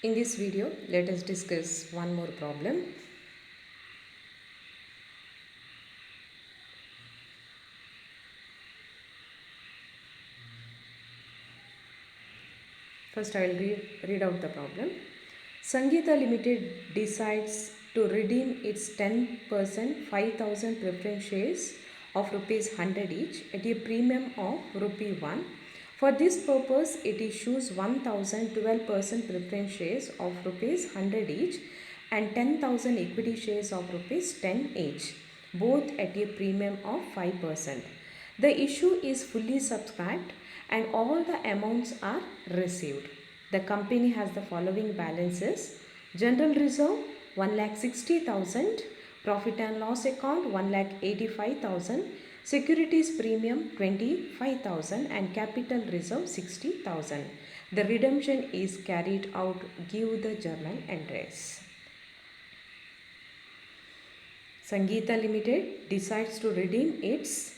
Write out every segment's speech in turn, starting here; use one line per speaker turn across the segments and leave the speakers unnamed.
In this video, let us discuss one more problem. First, I will read out the problem. Sangeeta Limited decides to redeem its 10% 5,000 preference shares of rupees 100 each at a premium of rupee 1. For this purpose, it issues 1,012% preference shares of rupees 100 each and 10,000 equity shares of rupees 10 each, both at a premium of 5%. The issue is fully subscribed and all the amounts are received. The company has the following balances: general reserve 1,60,000, profit and loss account 1,85,000, securities premium 25,000 and capital reserve 60,000. The redemption is carried out. Give the journal entries. Sangeeta Limited decides to redeem its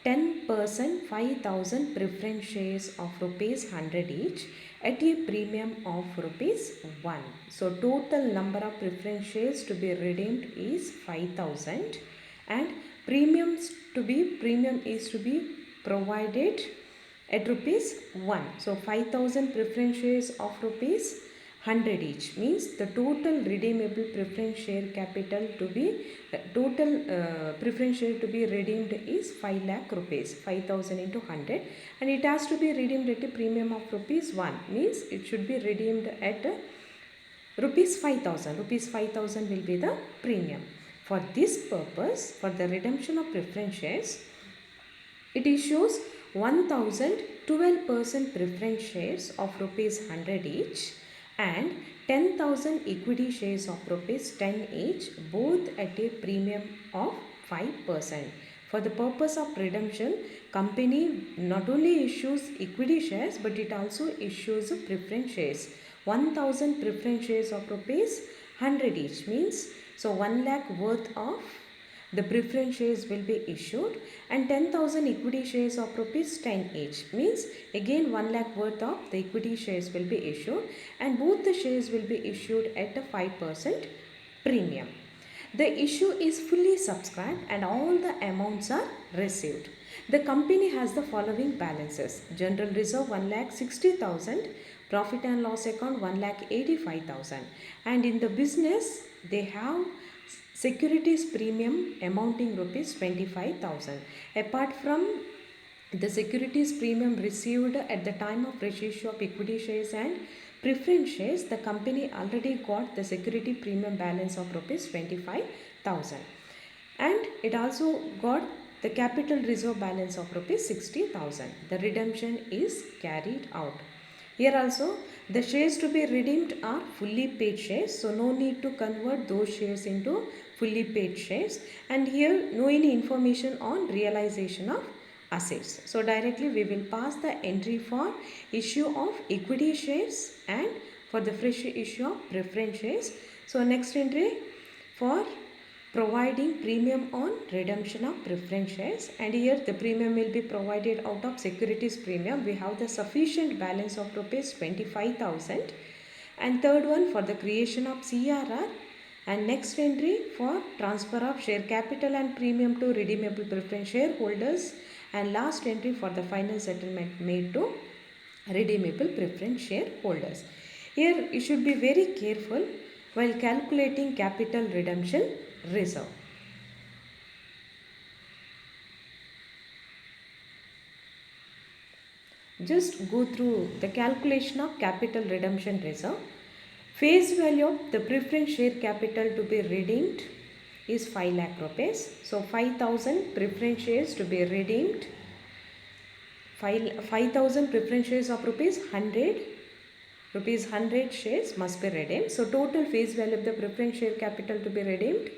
10% 5,000 preference shares of rupees 100 each at a premium of rupees 1. So total number of preference shares to be redeemed is 5,000 and premium is to be provided at rupees 1. So 5,000 preference shares of rupees 100 each means the total redeemable preference share capital to be preference share to be redeemed is 5 lakh rupees, 5,000 into 100, and it has to be redeemed at a premium of rupees 1 means it should be redeemed at rupees 5,000. Rupees 5,000 will be the premium. For this purpose, for the redemption of preference shares, it issues 1,012% preference shares of rupees 100 each and 10,000 equity shares of rupees 10 each, both at a premium of 5%. For the purpose of redemption, company not only issues equity shares but it also issues preference shares. 1,000 preference shares of rupees 100 each means so 1 lakh worth of the preference shares will be issued and 10,000 equity shares of rupees 10 each means again 1 lakh worth of the equity shares will be issued and both the shares will be issued at a 5% premium. The issue is fully subscribed and all the amounts are received. The company has the following balances: general reserve 1,60,000, profit and loss account 1,85,000, and in the business they have securities premium amounting rupees 25,000. Apart from the securities premium received at the time of fresh issue of equity shares and preference shares, the company already got the security premium balance of rupees 25,000 and it also got the capital reserve balance of rupees 60,000. The redemption is carried out. Here also the shares to be redeemed are fully paid shares, so no need to convert those shares into fully paid shares, and here no any information on realization of assets. So directly we will pass the entry for issue of equity shares and for the fresh issue of preference shares. So next entry for providing premium on redemption of preference shares, and here the premium will be provided out of securities premium. We have the sufficient balance of rupees 25,000, and third one for the creation of CRR, and next entry for transfer of share capital and premium to redeemable preference shareholders, and last entry for the final settlement made to redeemable preference shareholders. Here you should be very careful while calculating capital redemption reserve. Just go through the calculation of capital redemption reserve. Face value of the preference share capital to be redeemed is 5 lakh rupees. So 5,000 preference shares to be redeemed. 5,000 preference shares of rupees 100 shares must be redeemed. So total face value of the preference share capital to be redeemed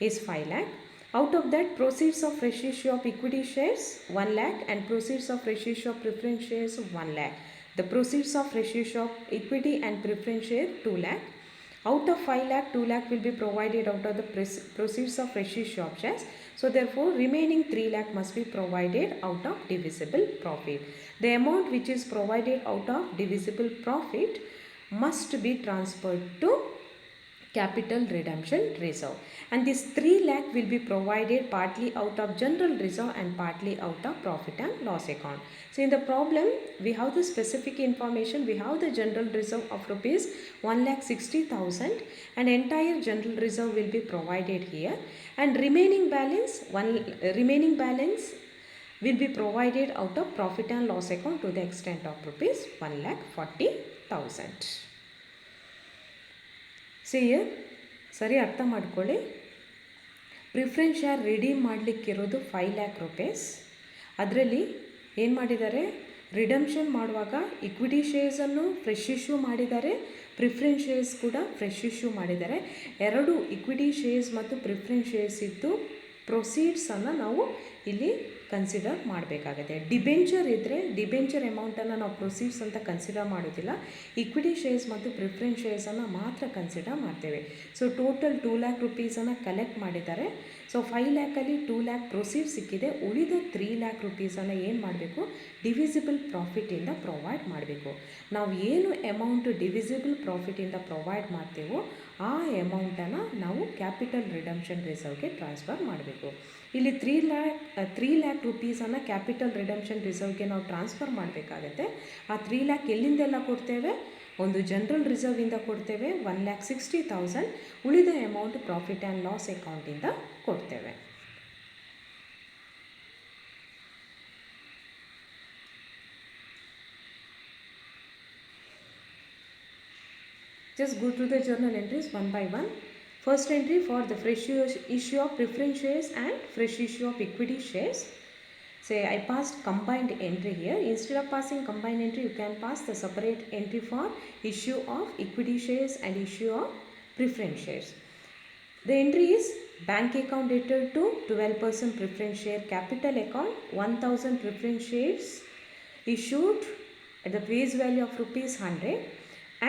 is 5 lakh. Out of that, proceeds of fresh issue of equity shares 1 lakh and proceeds of fresh issue of preference shares 1 lakh. The proceeds of fresh issue of equity and preference share 2 lakh. Out of 5 lakh, 2 lakh will be provided out of the proceeds of fresh issue of shares. So therefore remaining 3 lakh must be provided out of divisible profit. The amount which is provided out of divisible profit must be transferred to capital redemption reserve, and this 3 lakh will be provided partly out of general reserve and partly out of profit and loss account. So in the problem we have the specific information, we have the general reserve of rupees 1,60,000 and entire general reserve will be provided here, and remaining balance will be provided out of profit and loss account to the extent of rupees 1,40,000. See ಸರಿ ಅರ್ಥ ಮಾಡ್ಕೊಳ್ಳಿ, preference share redeem ಮಾಡಲಿಕ್ಕಿರೋದು 5 lakh rupees. ಅದರಲ್ಲಿ ಏನು ಮಾಡಿದ್ದಾರೆ, redemption ಮಾಡುವಾಗ equity ಶೇರ್ಸನ್ನು fresh issue ಮಾಡಿದ್ದಾರೆ, ಪ್ರಿಫರೆನ್ಸ್ ಶೇರ್ಸ್ ಕೂಡ ಫ್ರೆಶ್ ಇಶ್ಯೂ ಮಾಡಿದ್ದಾರೆ. ಎರಡು ಇಕ್ವಿಟಿ ಶೇರ್ಸ್ ಮತ್ತು ಪ್ರಿಫರೆನ್ಸ್ ಶೇರ್ಸ್ ಇದ್ದು ಪ್ರೊಸೀಡ್ಸನ್ನು ನಾವು ಇಲ್ಲಿ ಕನ್ಸಿಡರ್ ಮಾಡಬೇಕಾಗುತ್ತೆ. ಡಿಬೆಂಚರ್ ಇದ್ದರೆ ಡಿಬೆಂಚರ್ ಅಮೌಂಟನ್ನು ನಾವು ಪ್ರೊಸೀಡ್ಸ್ ಅಂತ ಕನ್ಸಿಡರ್ ಮಾಡೋದಿಲ್ಲ, ಇಕ್ವಿಟಿ ಶೇರ್ಸ್ ಮತ್ತು ಪ್ರಿಫರೆನ್ಸ್ ಶೇರ್ಸನ್ನು ಮಾತ್ರ ಕನ್ಸಿಡರ್ ಮಾಡ್ತೇವೆ. ಸೊ ಟೋಟಲ್ 2 ಲ್ಯಾಕ್ ರುಪೀಸನ್ನು ಕಲೆಕ್ಟ್ ಮಾಡಿದ್ದಾರೆ. ಸೊ 5 ಲ್ಯಾಕಲ್ಲಿ 2 ಲ್ಯಾಕ್ ಪ್ರೊಸೀಡ್ ಸಿಕ್ಕಿದೆ, ಉಳಿದ 3 ಲ್ಯಾಕ್ ರುಪೀಸನ್ನು ಏನು ಮಾಡಬೇಕು, ಡಿವಿಸಿಬಲ್ ಪ್ರಾಫಿಟಿಂದ ಪ್ರೊವೈಡ್ ಮಾಡಬೇಕು. ನಾವು ಏನು ಅಮೌಂಟ್ ಡಿವಿಸಿಬಲ್ ಪ್ರಾಫಿಟಿಂದ ಪ್ರೊವೈಡ್ ಮಾಡ್ತೇವೋ ಆ ಅಮೌಂಟನ್ನು ನಾವು ಕ್ಯಾಪಿಟಲ್ ರಿಡಮ್ಷನ್ ರಿಸರ್ವ್ಗೆ ಟ್ರಾನ್ಸ್ಫರ್ ಮಾಡಬೇಕು. ಇಲ್ಲಿ 3 ಲ್ಯಾಕ್ ರುಪೀಸನ್ನು ಕ್ಯಾಪಿಟಲ್ ರಿಡಮ್ಷನ್ ರಿಸರ್ವ್ಗೆ ನಾವು ಟ್ರಾನ್ಸ್ಫರ್ ಮಾಡಬೇಕಾಗತ್ತೆ. ಆ 3 ಲ್ಯಾಕ್ ಎಲ್ಲಿಂದೆಲ್ಲ ಕೊಡ್ತೇವೆ, ಒಂದು ಜನರಲ್ ರಿಸರ್ವಿಂದ ಕೊಡ್ತೇವೆ 1,60,000, ಉಳಿದ ಅಮೌಂಟ್ ಪ್ರಾಫಿಟ್ ಆ್ಯಂಡ್ ಲಾಸ್ ಅಕೌಂಟಿಂದ ಕೊಡ್ತೇವೆ. Just go through the journal entries one by one. First entry for the fresh issue of preference shares and fresh issue of equity shares. Say I passed combined entry here. Instead of passing combined entry, you can pass the separate entry for issue of equity shares and issue of preference shares. The entry is bank account dated to 12% preference share capital account, 1,000 preference shares issued at the face value of rupees 100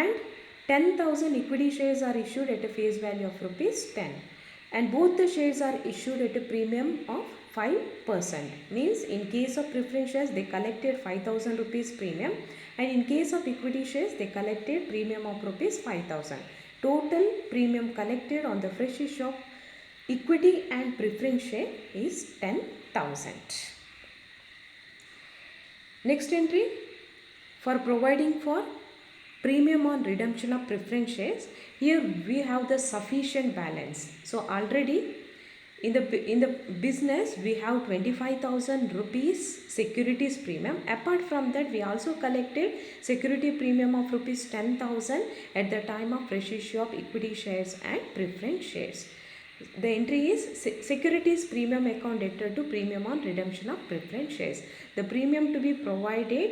and 10,000 equity shares are issued at a face value of rupees 10, and both the shares are issued at a premium of 5%. Means in case of preference shares they collected 5,000 rupees premium, and in case of equity shares they collected premium of rupees 5,000. Total premium collected on the fresh issue of equity and preference share is 10,000. Next entry for providing for premium on redemption of preference shares. Here we have the sufficient balance. So already in the business we have 25,000 rupees securities premium. Apart from that we also collected security premium of rupees 10,000 at the time of fresh issue of equity shares and preference shares. The entry is securities premium account dated to premium on redemption of preference shares. The premium to be provided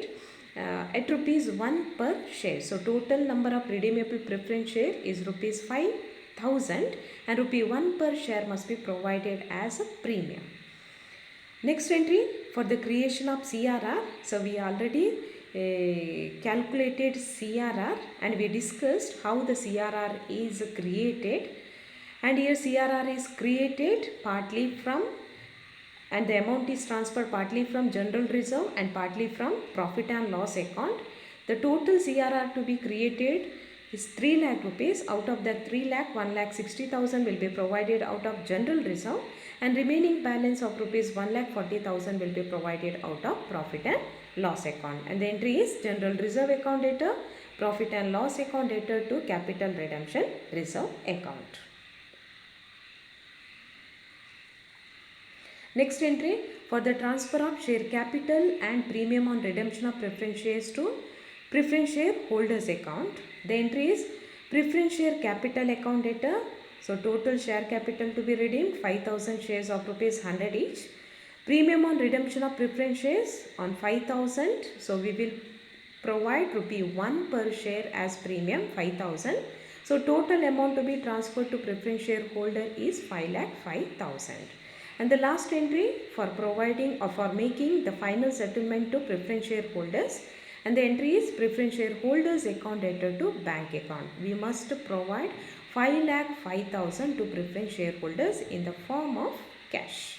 at rupees 1 per share. So total number of redeemable preference share is rupees 5,000 and rupee 1 per share must be provided as a premium. Next entry for the creation of CRR. So we already calculated CRR and we discussed how the CRR is created, and here CRR is created partly from, and the amount is transferred partly from general reserve and partly from profit and loss account. The total CRR to be created is 3 lakh rupees. Out of that 3 lakh, 1,60,000 will be provided out of general reserve, and remaining balance of rupees 1,40,000 will be provided out of profit and loss account. And the entry is general reserve account dated, profit and loss account dated to capital redemption reserve account. Next entry for the transfer of share capital and premium on redemption of preference shares to preference share holders account. The entry is preference share capital account data. So total share capital to be redeemed 5,000 shares of rupees 100 each. Premium on redemption of preference shares on 5,000. So we will provide rupee 1 per share as premium 5,000. So total amount to be transferred to preference shareholder is 5,05,000. And the last entry for providing or for making the final settlement to preference shareholders, and the entry is preference shareholders account dated to bank account. We must provide 5,05,000 to preference shareholders in the form of cash.